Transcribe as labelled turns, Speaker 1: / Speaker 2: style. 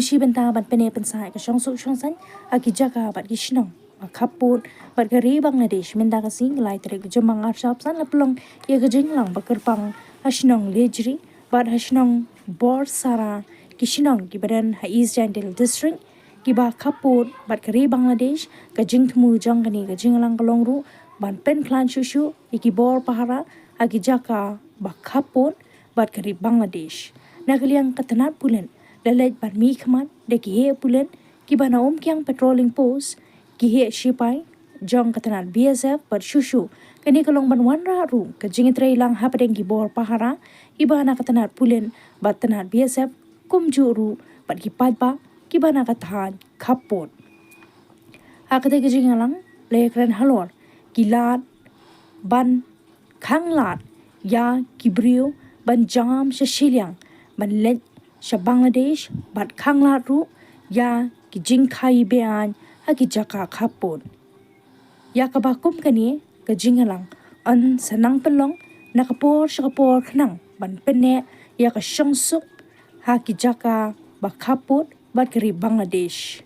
Speaker 1: shi benta ban pynneh pynsah ka shongsuk shongsan aki jaka bat ki Shong Khappud bat kari Bangladesh minta kasing lai tarik jemang arshap san lapelong ia ke jingialang bakerpang Shong lejri bat Shong bor sara ki Shong ki badan EJHD district ki ba Khappud bat kari Bangladesh ka jingtmu jang kani ka jingialang kalongru ban pen klan shushu iki bor pahara aki jaka ba Khappud bat kari Bangladesh nakaliang katanat pulen lalaj ban mi khaman deki he pulen ki bana kyang patrolling post ki he shipai jong katanat BSF bat shushu kani kalong ban wanra ru ka jingitrai lang hapadeng ki bor pahara ki bana katanat pulen bat tanat BSF kumju ru bat ki paidbah ki bana katahan Khappud akate ki jingialang lekran halor ki lat ban khanglat ya ki brio ban jam shashiliang ban lej sha Bangladesh bat khanglat ru ya ki jingkhai bean ha ki jaka Khappud ya ka bakum kani ka jingialang an sanang pelong nakapor shakapor khnang ban pynneh ya ka shongsuk ha ki jaka ba Khappud bat kari Bangladesh